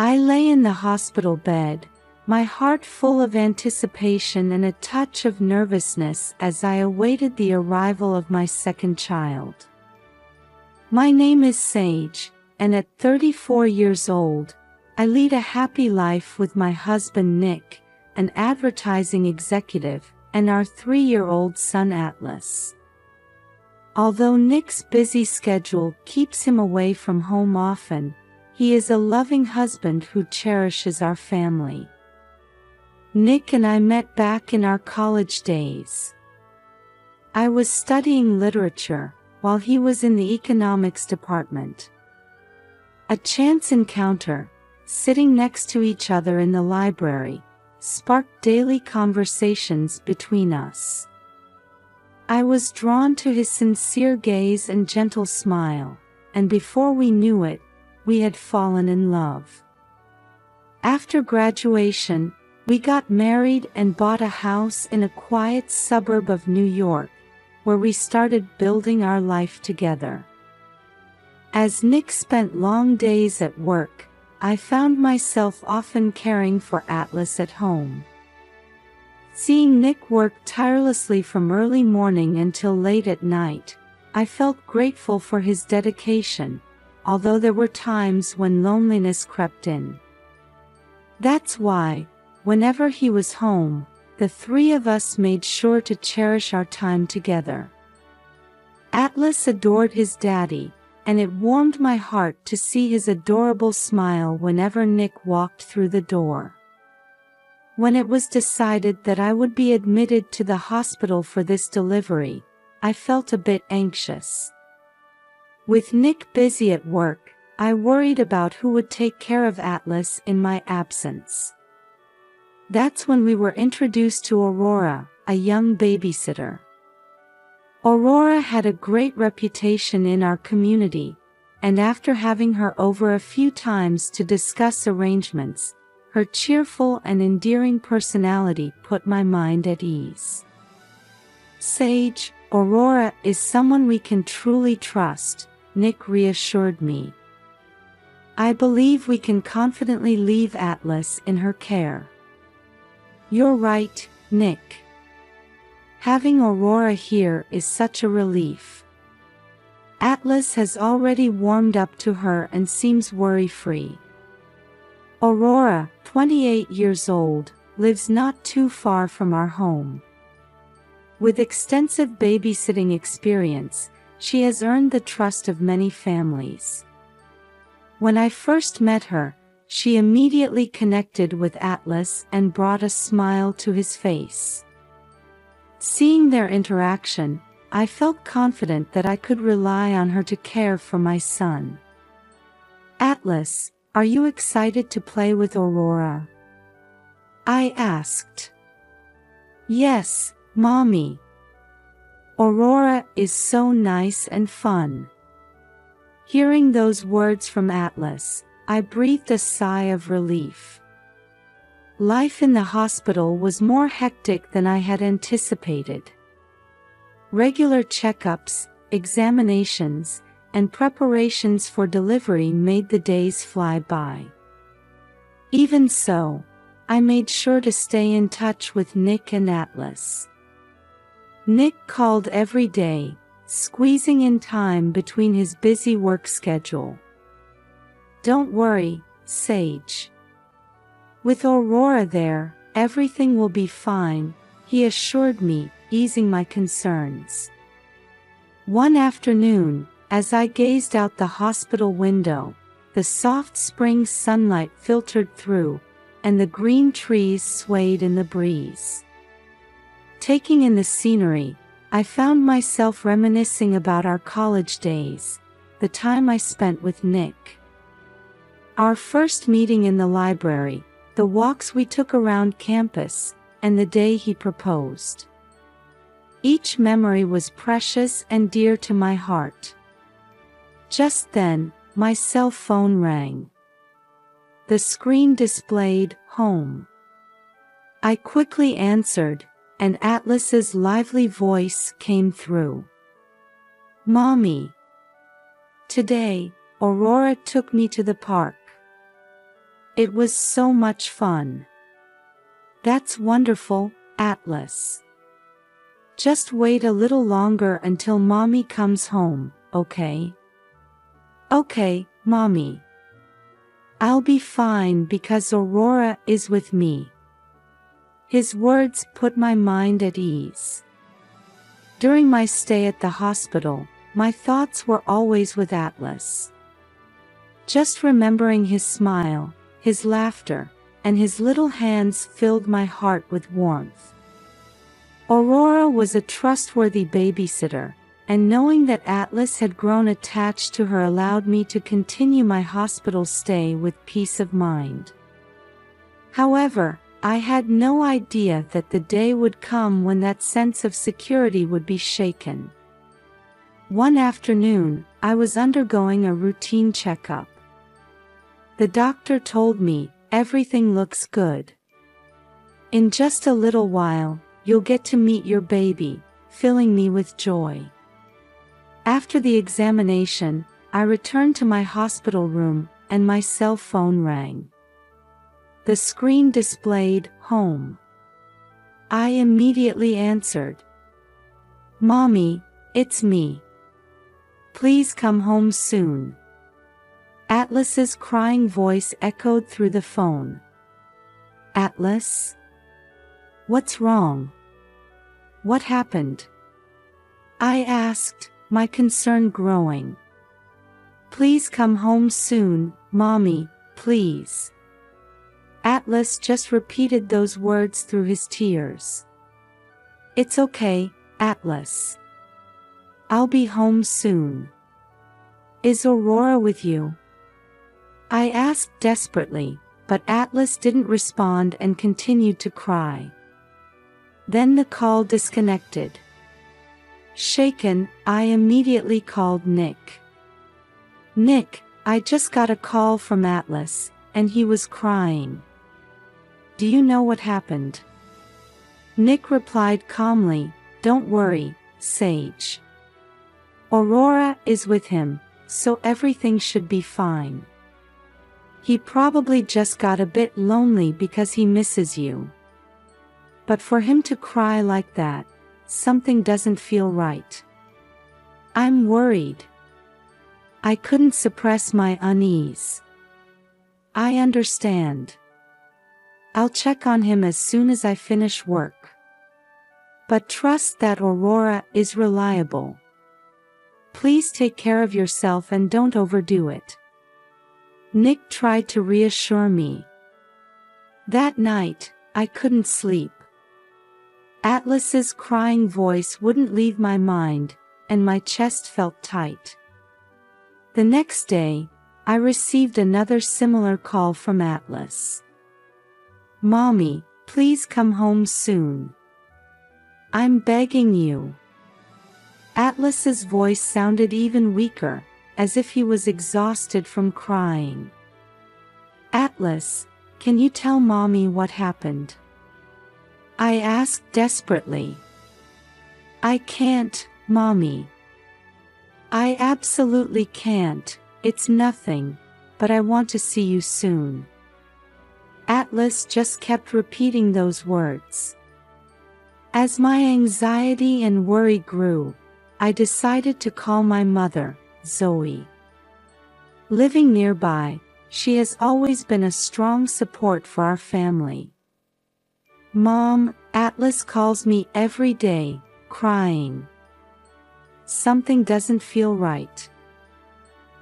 I lay in the hospital bed, my heart full of anticipation and a touch of nervousness as I awaited the arrival of my second child. My name is Sage, and at 34 years old, I lead a happy life with my husband Nick, an advertising executive, and our 3-year-old son Atlas. Although Nick's busy schedule keeps him away from home often, he is a loving husband who cherishes our family. Nick and I met back in our college days. I was studying literature, while he was in the economics department. A chance encounter, sitting next to each other in the library, sparked daily conversations between us. I was drawn to his sincere gaze and gentle smile, and before we knew it, we had fallen in love. After graduation, we got married and bought a house in a quiet suburb of New York, where we started building our life together. As Nick spent long days at work, I found myself often caring for Atlas at home. Seeing Nick work tirelessly from early morning until late at night, I felt grateful for his dedication, although there were times when loneliness crept in. That's why, whenever he was home, the three of us made sure to cherish our time together. Atlas adored his daddy, and it warmed my heart to see his adorable smile whenever Nick walked through the door. When it was decided that I would be admitted to the hospital for this delivery, I felt a bit anxious. With Nick busy at work, I worried about who would take care of Atlas in my absence. That's when we were introduced to Aurora, a young babysitter. Aurora had a great reputation in our community, and after having her over a few times to discuss arrangements, her cheerful and endearing personality put my mind at ease. Sage, Aurora is someone we can truly trust, Nick reassured me. I believe we can confidently leave Atlas in her care. You're right, Nick. Having Aurora here is such a relief. Atlas has already warmed up to her and seems worry-free. Aurora, 28 years old, lives not too far from our home. With extensive babysitting experience, she has earned the trust of many families. When I first met her, she immediately connected with Atlas and brought a smile to his face. Seeing their interaction, I felt confident that I could rely on her to care for my son. Atlas, are you excited to play with Aurora? I asked. Yes, Mommy. Aurora is so nice and fun. Hearing those words from Atlas, I breathed a sigh of relief. Life in the hospital was more hectic than I had anticipated. Regular checkups, examinations, and preparations for delivery made the days fly by. Even so, I made sure to stay in touch with Nick and Atlas. Nick called every day, squeezing in time between his busy work schedule. Don't worry, Sage. With Aurora there, everything will be fine, he assured me, easing my concerns. One afternoon, as I gazed out the hospital window, the soft spring sunlight filtered through, and the green trees swayed in the breeze. Taking in the scenery, I found myself reminiscing about our college days, the time I spent with Nick. Our first meeting in the library, the walks we took around campus, and the day he proposed. Each memory was precious and dear to my heart. Just then, my cell phone rang. The screen displayed, "Home." I quickly answered, and Atlas's lively voice came through. "Mommy. Today, Aurora took me to the park. It was so much fun. That's wonderful, Atlas. Just wait a little longer until Mommy comes home, okay? Okay, Mommy. I'll be fine because Aurora is with me. His words put my mind at ease. During my stay at the hospital, my thoughts were always with Atlas. Just remembering his smile, his laughter, and his little hands filled my heart with warmth. Aurora was a trustworthy babysitter, and knowing that Atlas had grown attached to her allowed me to continue my hospital stay with peace of mind. However, I had no idea that the day would come when that sense of security would be shaken. One afternoon, I was undergoing a routine checkup. The doctor told me, "Everything looks good. In just a little while, you'll get to meet your baby," filling me with joy. After the examination, I returned to my hospital room, and my cell phone rang. The screen displayed, "Home." I immediately answered. "Mommy, it's me. Please come home soon." Atlas's crying voice echoed through the phone. "Atlas? What's wrong? What happened?" I asked, my concern growing. "Please come home soon, Mommy, please." Atlas just repeated those words through his tears. "It's okay, Atlas. I'll be home soon. Is Aurora with you?" I asked desperately, but Atlas didn't respond and continued to cry. Then the call disconnected. Shaken, I immediately called Nick. "Nick, I just got a call from Atlas, and he was crying. Do you know what happened?" Nick replied calmly, "Don't worry, Sage. Aurora is with him, so everything should be fine. He probably just got a bit lonely because he misses you. But for him to cry like that, something doesn't feel right. I'm worried." I couldn't suppress my unease. "I understand. I'll check on him as soon as I finish work. But trust that Aurora is reliable. Please take care of yourself and don't overdo it." Nick tried to reassure me. That night, I couldn't sleep. Atlas's crying voice wouldn't leave my mind, and my chest felt tight. The next day, I received another similar call from Atlas. "Mommy, please come home soon. I'm begging you." Atlas's voice sounded even weaker, as if he was exhausted from crying. "Atlas, can you tell Mommy what happened?" I asked desperately. "I can't, Mommy. I absolutely can't, it's nothing, but I want to see you soon." Atlas just kept repeating those words. As my anxiety and worry grew, I decided to call my mother, Zoe. Living nearby, she has always been a strong support for our family. "Mom, Atlas calls me every day, crying. Something doesn't feel right."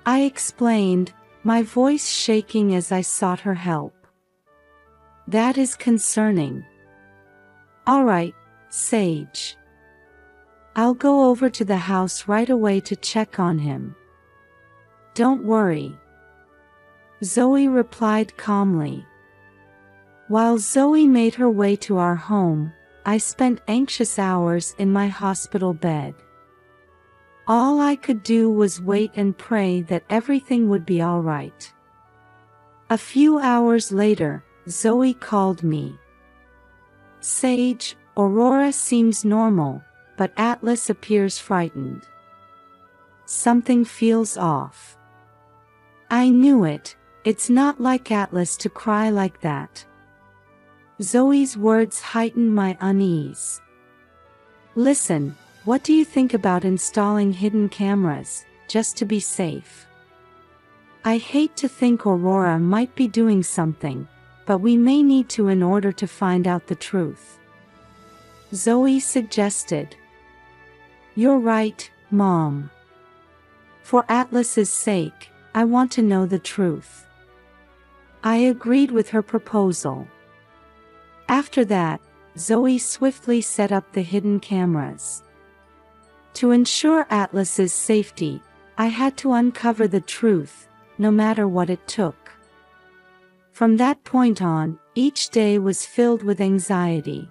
I explained, my voice shaking as I sought her help. "That is concerning. All right, Sage. I'll go over to the house right away to check on him. Don't worry." Zoe replied calmly. While Zoe made her way to our home, I spent anxious hours in my hospital bed. All I could do was wait and pray that everything would be all right. A few hours later, Zoe called me. "Sage, Aurora seems normal, but Atlas appears frightened. Something feels off." I knew it, It's not like Atlas to cry like that. Zoe's words heightened my unease. Listen, what do you think about installing hidden cameras, just to be safe? I hate to think Aurora might be doing something, but we may need to in order to find out the truth. Zoe suggested. You're right, Mom. For Atlas's sake, I want to know the truth. I agreed with her proposal. After that, Zoe swiftly set up the hidden cameras. To ensure Atlas's safety, I had to uncover the truth, no matter what it took. From that point on, each day was filled with anxiety.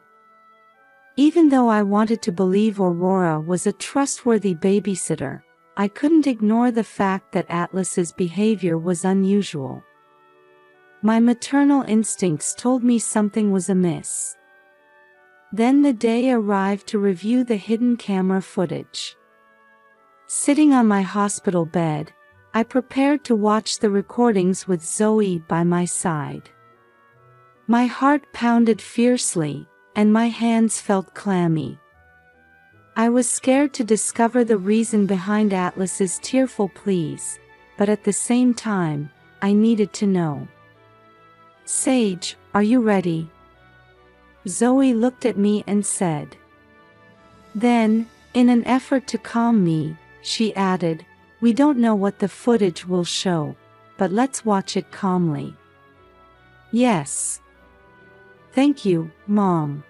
Even though I wanted to believe Aurora was a trustworthy babysitter, I couldn't ignore the fact that Atlas's behavior was unusual. My maternal instincts told me something was amiss. Then the day arrived to review the hidden camera footage. Sitting on my hospital bed, I prepared to watch the recordings with Zoe by my side. My heart pounded fiercely, and my hands felt clammy. I was scared to discover the reason behind Atlas's tearful pleas, but at the same time, I needed to know. Sage, are you ready? Zoe looked at me and said. Then, in an effort to calm me, she added, we don't know what the footage will show, but let's watch it calmly. Yes. Thank you, Mom.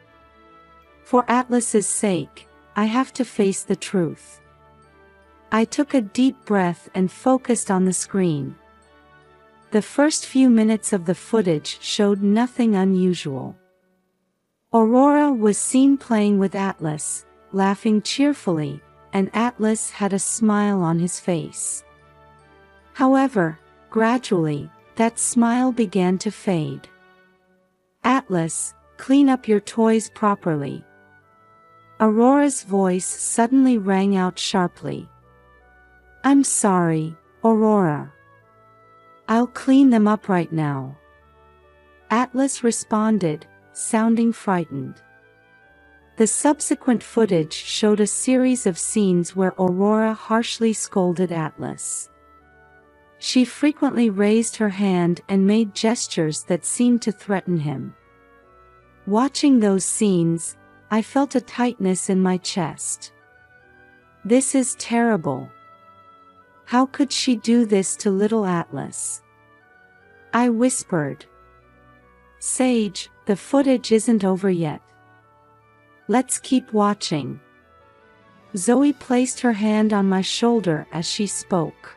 For Atlas's sake, I have to face the truth. I took a deep breath and focused on the screen. The first few minutes of the footage showed nothing unusual. Aurora was seen playing with Atlas, laughing cheerfully, and Atlas had a smile on his face. However, gradually, that smile began to fade. Atlas, clean up your toys properly. Aurora's voice suddenly rang out sharply. I'm sorry, Aurora. I'll clean them up right now. Atlas responded, sounding frightened. The subsequent footage showed a series of scenes where Aurora harshly scolded Atlas. She frequently raised her hand and made gestures that seemed to threaten him. Watching those scenes, I felt a tightness in my chest. This is terrible. How could she do this to little Atlas? I whispered. Sage, the footage isn't over yet. Let's keep watching. Zoe placed her hand on my shoulder as she spoke.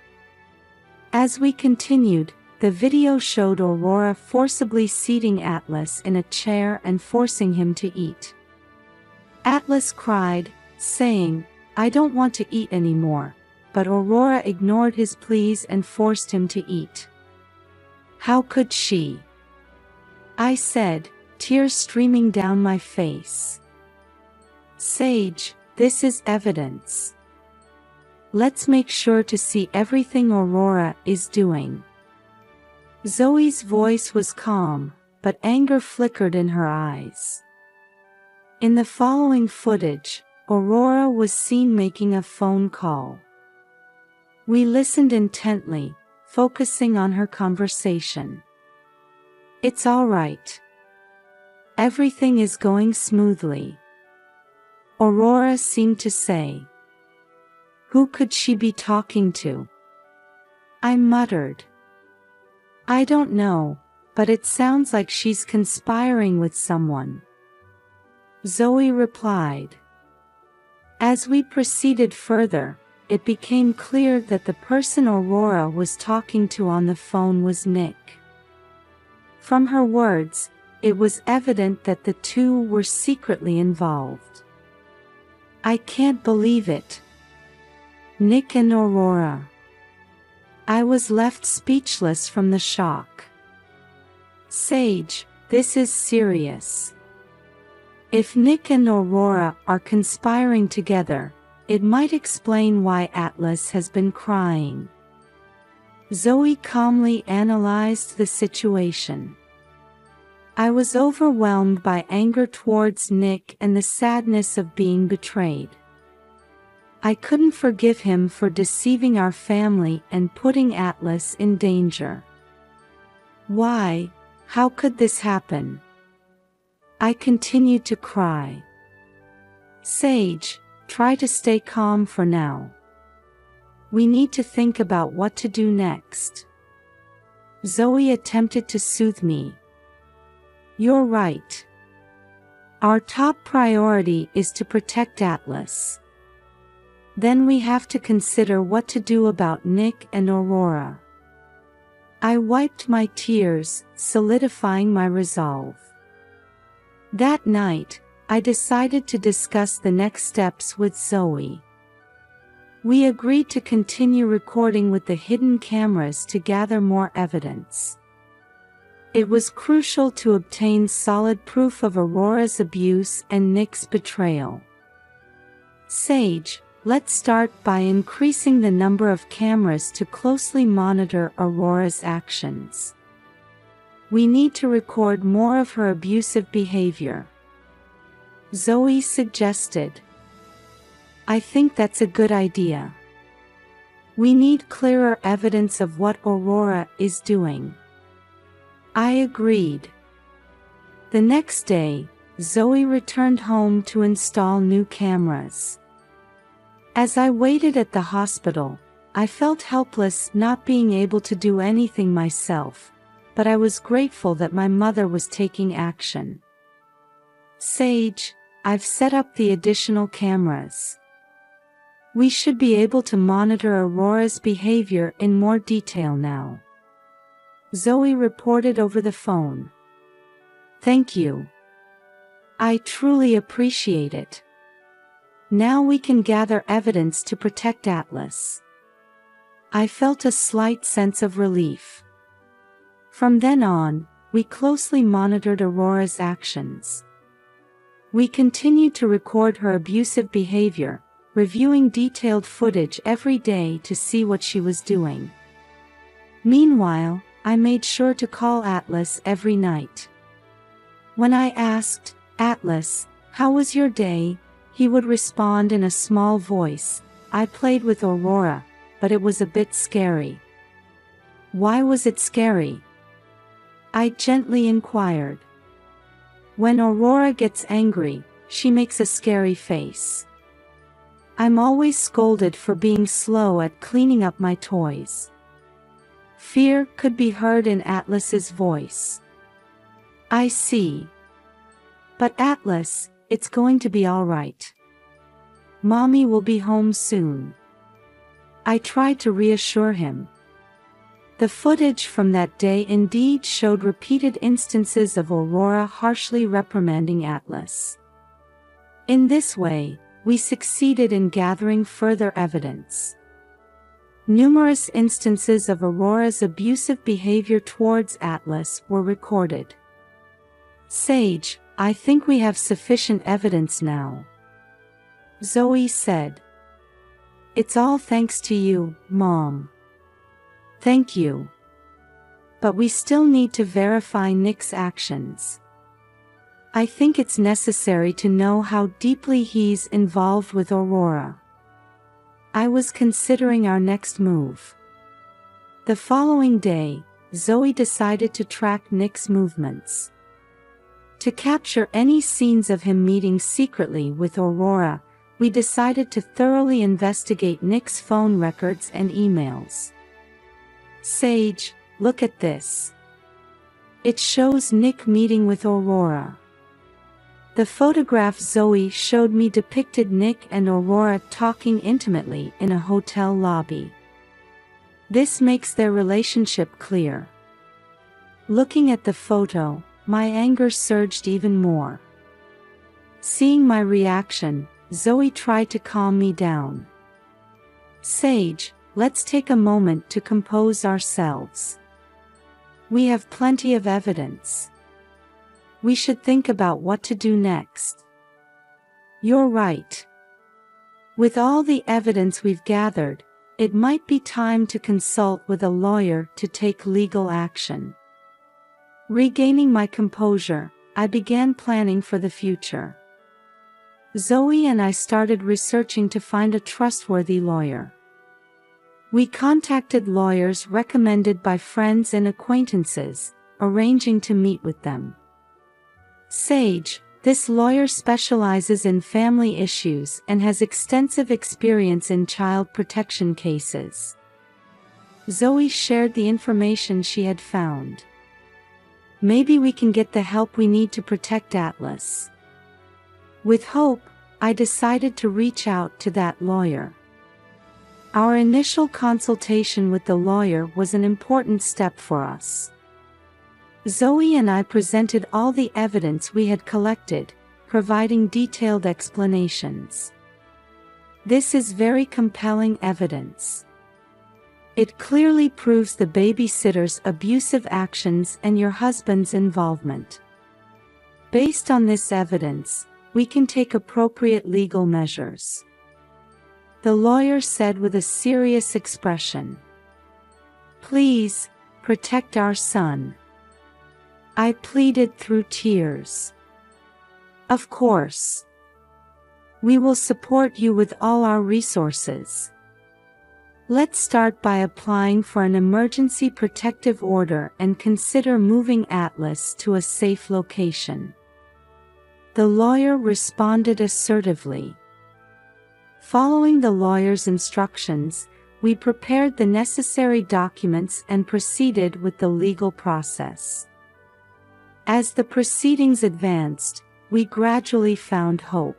As we continued, the video showed Aurora forcibly seating Atlas in a chair and forcing him to eat. Atlas cried, saying, I don't want to eat anymore, but Aurora ignored his pleas and forced him to eat. How could she? I said, tears streaming down my face. Sage, this is evidence. Let's make sure to see everything Aurora is doing. Zoe's voice was calm, but anger flickered in her eyes. In the following footage, Aurora was seen making a phone call. We listened intently, focusing on her conversation. It's all right. Everything is going smoothly. Aurora seemed to say. Who could she be talking to? I muttered. I don't know, but it sounds like she's conspiring with someone. Zoe replied. As we proceeded further, it became clear that the person Aurora was talking to on the phone was Nick. From her words, it was evident that the two were secretly involved. I can't believe it. Nick and Aurora. I was left speechless from the shock. Sage, this is serious. If Nick and Aurora are conspiring together, it might explain why Atlas has been crying. Zoe calmly analyzed the situation. I was overwhelmed by anger towards Nick and the sadness of being betrayed. I couldn't forgive him for deceiving our family and putting Atlas in danger. Why? How could this happen? I continued to cry. Sage, try to stay calm for now. We need to think about what to do next. Zoe attempted to soothe me. You're right. Our top priority is to protect Atlas. Then we have to consider what to do about Nick and Aurora. I wiped my tears, solidifying my resolve. That night, I decided to discuss the next steps with Zoe. We agreed to continue recording with the hidden cameras to gather more evidence. It was crucial to obtain solid proof of Aurora's abuse and Nick's betrayal. Sage, let's start by increasing the number of cameras to closely monitor Aurora's actions. We need to record more of her abusive behavior. Zoe suggested. I think that's a good idea. We need clearer evidence of what Aurora is doing. I agreed. The next day, Zoe returned home to install new cameras. As I waited at the hospital, I felt helpless not being able to do anything myself, but I was grateful that my mother was taking action. Sage, I've set up the additional cameras. We should be able to monitor Aurora's behavior in more detail now. Zoe reported over the phone. Thank you. I truly appreciate it. Now we can gather evidence to protect Atlas. I felt a slight sense of relief. From then on, we closely monitored Aurora's actions. We continued to record her abusive behavior, reviewing detailed footage every day to see what she was doing. Meanwhile, I made sure to call Atlas every night. When I asked, Atlas, how was your day? He would respond in a small voice, I played with Aurora, but it was a bit scary. Why was it scary? I gently inquired. When Aurora gets angry, she makes a scary face. I'm always scolded for being slow at cleaning up my toys. Fear could be heard in Atlas's voice. I see. But Atlas, it's going to be all right. Mommy will be home soon. I tried to reassure him. The footage from that day indeed showed repeated instances of Aurora harshly reprimanding Atlas. In this way, we succeeded in gathering further evidence. Numerous instances of Aurora's abusive behavior towards Atlas were recorded. Sage, I think we have sufficient evidence now. Zoe said. It's all thanks to you, Mom. Thank you. But we still need to verify Nick's actions. I think it's necessary to know how deeply he's involved with Aurora. I was considering our next move. The following day, Zoe decided to track Nick's movements. To capture any scenes of him meeting secretly with Aurora, we decided to thoroughly investigate Nick's phone records and emails. Sage, look at this. It shows Nick meeting with Aurora. The photograph Zoe showed me depicted Nick and Aurora talking intimately in a hotel lobby. This makes their relationship clear. Looking at the photo, my anger surged even more. Seeing my reaction, Zoe tried to calm me down. Sage, let's take a moment to compose ourselves. We have plenty of evidence. We should think about what to do next. You're right. With all the evidence we've gathered, It might be time to consult with a lawyer to take legal action. Regaining my composure, I began planning for the future. Zoe and I started researching to find a trustworthy lawyer. We contacted lawyers recommended by friends and acquaintances, arranging to meet with them. Sage, this lawyer specializes in family issues and has extensive experience in child protection cases. Zoe shared the information she had found. Maybe we can get the help we need to protect Atlas. With hope, I decided to reach out to that lawyer. Our initial consultation with the lawyer was an important step for us. Zoe and I presented all the evidence we had collected, providing detailed explanations. This is very compelling evidence. It clearly proves the babysitter's abusive actions and your husband's involvement. Based on this evidence, we can take appropriate legal measures. The lawyer said with a serious expression. Please, protect our son. I pleaded through tears. Of course. We will support you with all our resources. Let's start by applying for an emergency protective order and consider moving Atlas to a safe location. The lawyer responded assertively. Following the lawyer's instructions, we prepared the necessary documents and proceeded with the legal process. As the proceedings advanced, we gradually found hope.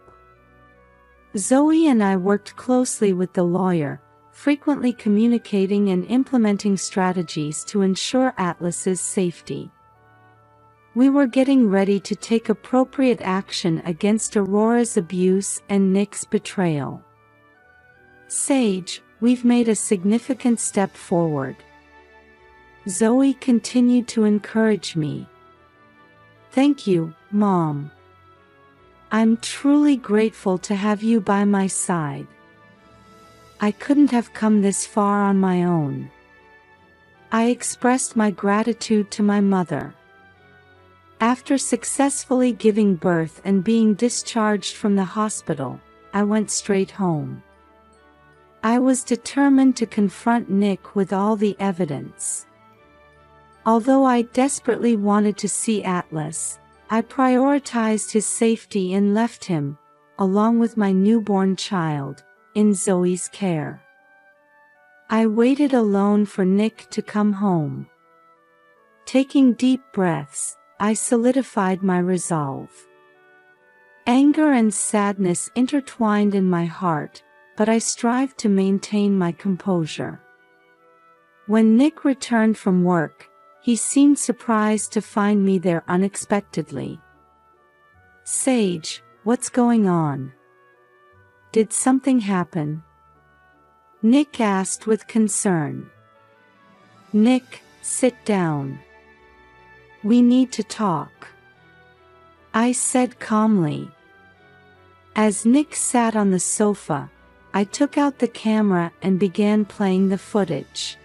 Zoe and I worked closely with the lawyer, frequently communicating and implementing strategies to ensure Atlas's safety. We were getting ready to take appropriate action against Aurora's abuse and Nick's betrayal. Sage, we've made a significant step forward. Zoe continued to encourage me. Thank you, Mom. I'm truly grateful to have you by my side. I couldn't have come this far on my own. I expressed my gratitude to my mother. After successfully giving birth and being discharged from the hospital, I went straight home. I was determined to confront Nick with all the evidence. Although I desperately wanted to see Atlas, I prioritized his safety and left him, along with my newborn child, in Zoe's care. I waited alone for Nick to come home. Taking deep breaths, I solidified my resolve. Anger and sadness intertwined in my heart, but I strived to maintain my composure. When Nick returned from work, he seemed surprised to find me there unexpectedly. Sage, what's going on? Did something happen? Nick asked with concern. Nick, sit down. We need to talk. I said calmly. As Nick sat on the sofa, I took out the camera and began playing the footage.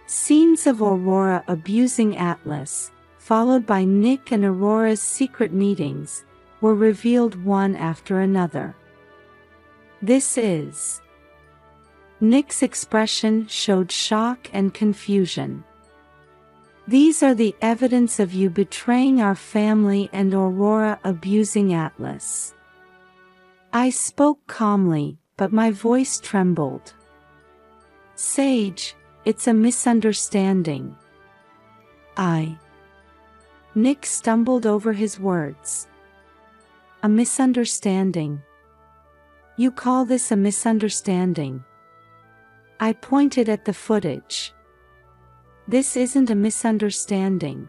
Scenes of Aurora abusing Atlas, followed by Nick and Aurora's secret meetings, were revealed one after another. This is. Nick's expression showed shock and confusion. These are the evidence of you betraying our family and Aurora abusing Atlas. I spoke calmly, but my voice trembled. Sage, it's a misunderstanding. Nick stumbled over his words. A misunderstanding. You call this a misunderstanding? I pointed at the footage. This isn't a misunderstanding.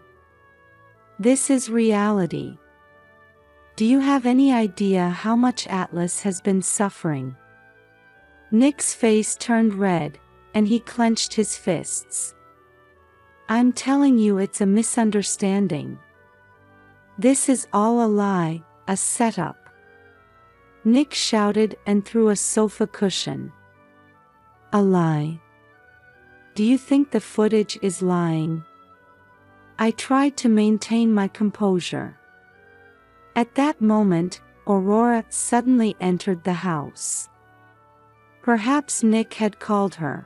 This is reality. Do you have any idea how much Atlas has been suffering? Nick's face turned red, and he clenched his fists. I'm telling you it's a misunderstanding. This is all a lie, a setup. Nick shouted and threw a sofa cushion. A lie. Do you think the footage is lying? I tried to maintain my composure. At that moment, Aurora suddenly entered the house. Perhaps Nick had called her.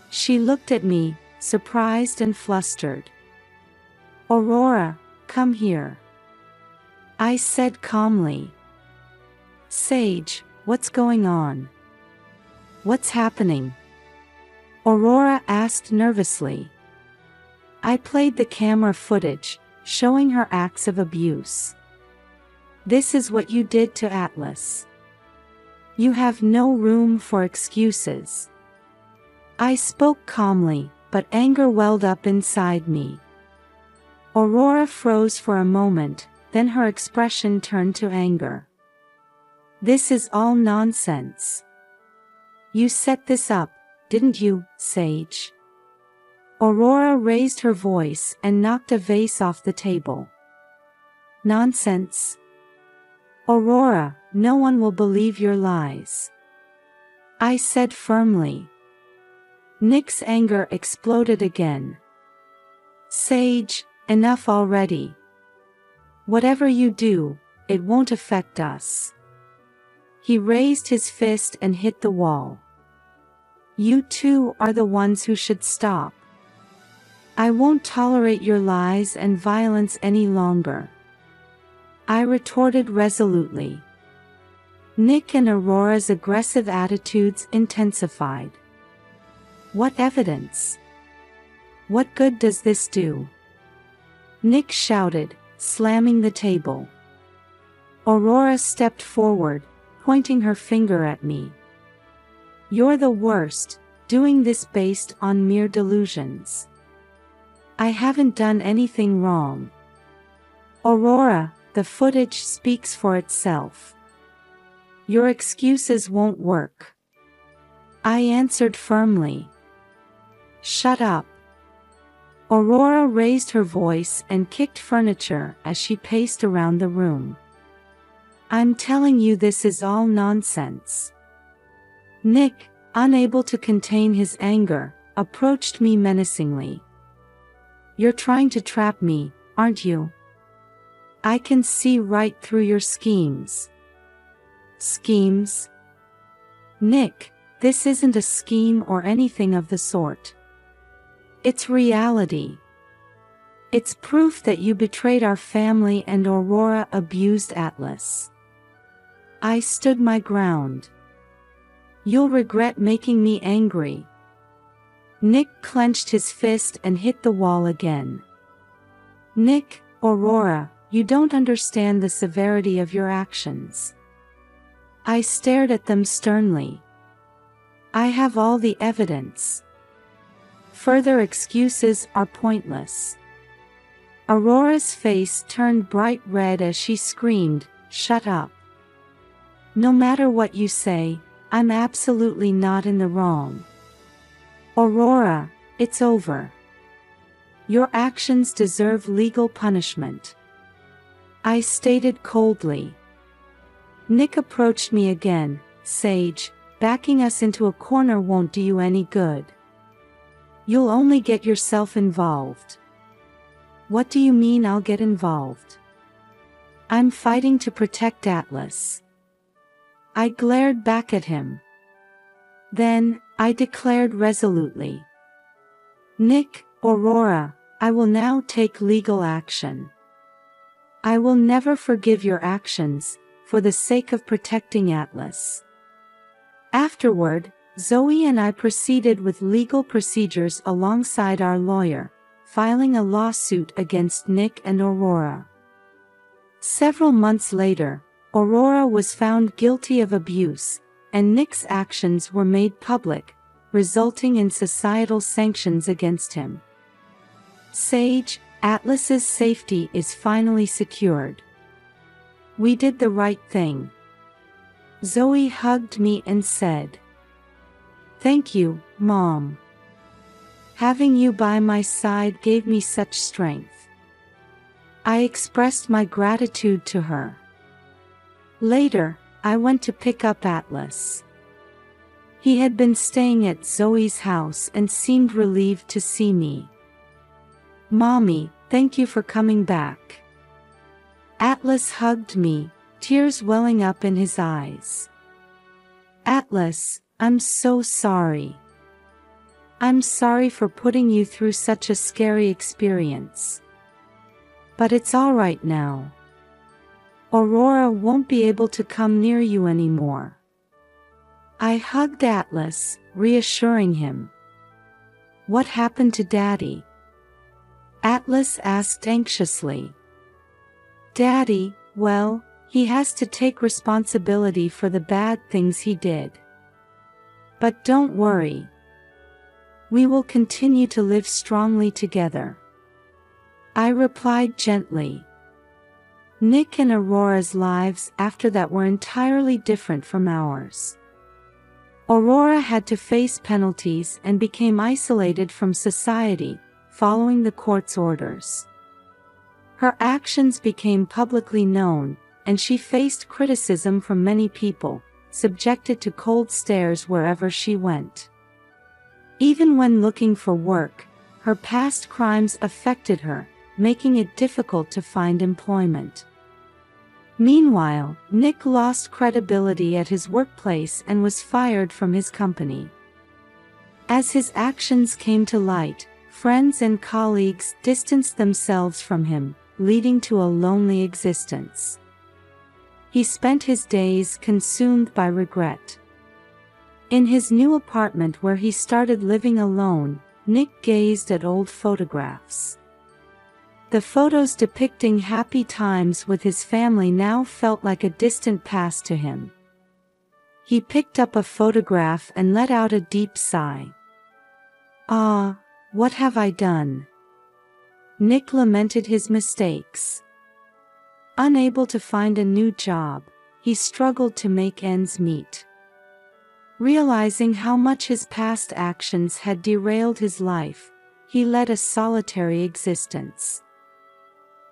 She looked at me, surprised and flustered. "Aurora, come here," I said calmly. "Sage, what's going on? What's happening?" Aurora asked nervously. I played the camera footage, showing her acts of abuse. "This is what you did to Atlas. You have no room for excuses." I spoke calmly, but anger welled up inside me. Aurora froze for a moment, then her expression turned to anger. "This is all nonsense. You set this up, didn't you, Sage?" Aurora raised her voice and knocked a vase off the table. "Nonsense? Aurora, no one will believe your lies," I said firmly. Nick's anger exploded again. "Sage, enough already. Whatever you do, it won't affect us." He raised his fist and hit the wall. "You two are the ones who should stop. I won't tolerate your lies and violence any longer," I retorted resolutely. Nick and Aurora's aggressive attitudes intensified. "What evidence? What good does this do?" Nick shouted, slamming the table. Aurora stepped forward, pointing her finger at me. "You're the worst, doing this based on mere delusions. I haven't done anything wrong." "Aurora, the footage speaks for itself. Your excuses won't work," I answered firmly. "Shut up." Aurora raised her voice and kicked furniture as she paced around the room. "I'm telling you, this is all nonsense." Nick, unable to contain his anger, approached me menacingly. "You're trying to trap me, aren't you? I can see right through your schemes." "Schemes?" "Nick, this isn't a scheme or anything of the sort. It's reality. It's proof that you betrayed our family and Aurora abused Atlas." I stood my ground. "You'll regret making me angry." Nick clenched his fist and hit the wall again. "Nick, Aurora, you don't understand the severity of your actions." I stared at them sternly. "I have all the evidence. Further excuses are pointless." Aurora's face turned bright red as she screamed, "Shut up. No matter what you say, I'm absolutely not in the wrong. Aurora, it's over. Your actions deserve legal punishment," I stated coldly. Nick approached me again. "Sage, backing us into a corner won't do you any good. You'll only get yourself involved." "What do you mean I'll get involved? I'm fighting to protect Atlas." I glared back at him. Then, I declared resolutely, "Nick, Aurora, I will now take legal action. I will never forgive your actions, for the sake of protecting Atlas." Afterward, Zoe and I proceeded with legal procedures alongside our lawyer, filing a lawsuit against Nick and Aurora. Several months later, Aurora was found guilty of abuse, and Nick's actions were made public, resulting in societal sanctions against him. Sage, Atlas's safety is finally secured. We did the right thing. Zoe hugged me and said, "Thank you, Mom. Having you by my side gave me such strength." I expressed my gratitude to her. Later, I went to pick up Atlas. He had been staying at Zoe's house and seemed relieved to see me. "Mommy, thank you for coming back." Atlas hugged me, tears welling up in his eyes. "Atlas, I'm so sorry. I'm sorry for putting you through such a scary experience. But it's all right now. Aurora won't be able to come near you anymore." I hugged Atlas, reassuring him. "What happened to Daddy?" Atlas asked anxiously. "Daddy, well, he has to take responsibility for the bad things he did. But don't worry. We will continue to live strongly together," I replied gently. Nick and Aurora's lives after that were entirely different from ours. Aurora had to face penalties and became isolated from society, following the court's orders. Her actions became publicly known, and she faced criticism from many people, subjected to cold stares wherever she went. Even when looking for work, her past crimes affected her, making it difficult to find employment. Meanwhile, Nick lost credibility at his workplace and was fired from his company. As his actions came to light, friends and colleagues distanced themselves from him, leading to a lonely existence. He spent his days consumed by regret. In his new apartment where he started living alone, Nick gazed at old photographs. The photos depicting happy times with his family now felt like a distant past to him. He picked up a photograph and let out a deep sigh. "Ah, what have I done?" Nick lamented his mistakes. Unable to find a new job, he struggled to make ends meet. Realizing how much his past actions had derailed his life, he led a solitary existence.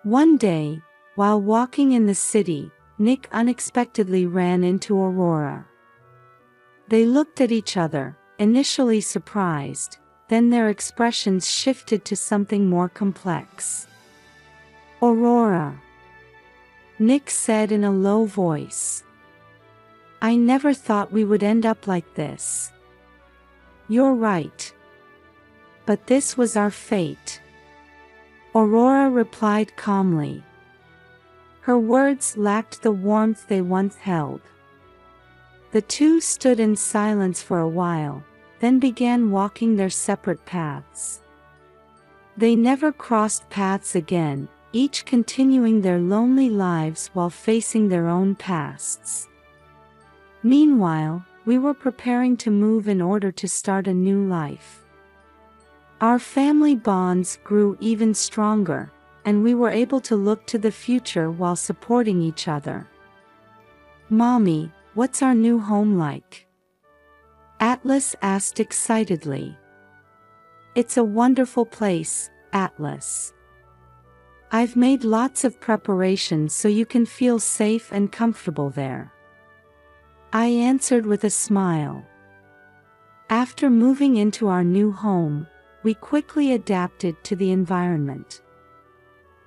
One day, while walking in the city, Nick unexpectedly ran into Aurora. They looked at each other, initially surprised, then their expressions shifted to something more complex. "Aurora," Nick said in a low voice. "I never thought we would end up like this." "You're right. But this was our fate," Aurora replied calmly. Her words lacked the warmth they once held. The two stood in silence for a while, then began walking their separate paths. They never crossed paths again, each continuing their lonely lives while facing their own pasts. Meanwhile, we were preparing to move in order to start a new life. Our family bonds grew even stronger, and we were able to look to the future while supporting each other. "Mommy, what's our new home like?" Atlas asked excitedly. "It's a wonderful place, Atlas. I've made lots of preparations so you can feel safe and comfortable there," I answered with a smile. After moving into our new home, we quickly adapted to the environment.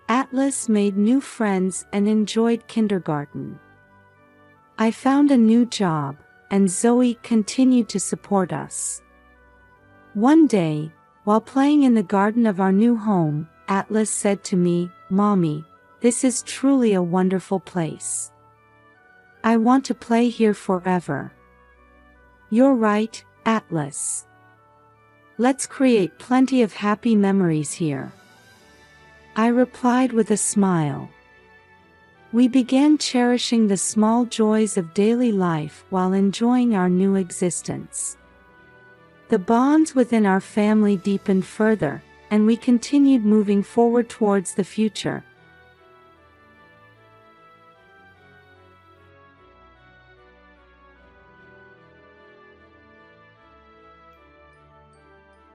Atlas made new friends and enjoyed kindergarten. I found a new job, and Zoe continued to support us. One day, while playing in the garden of our new home, Atlas said to me, "Mommy, this is truly a wonderful place. I want to play here forever." "You're right, Atlas. Let's create plenty of happy memories here," I replied with a smile. We began cherishing the small joys of daily life while enjoying our new existence. The bonds within our family deepened further, and we continued moving forward towards the future,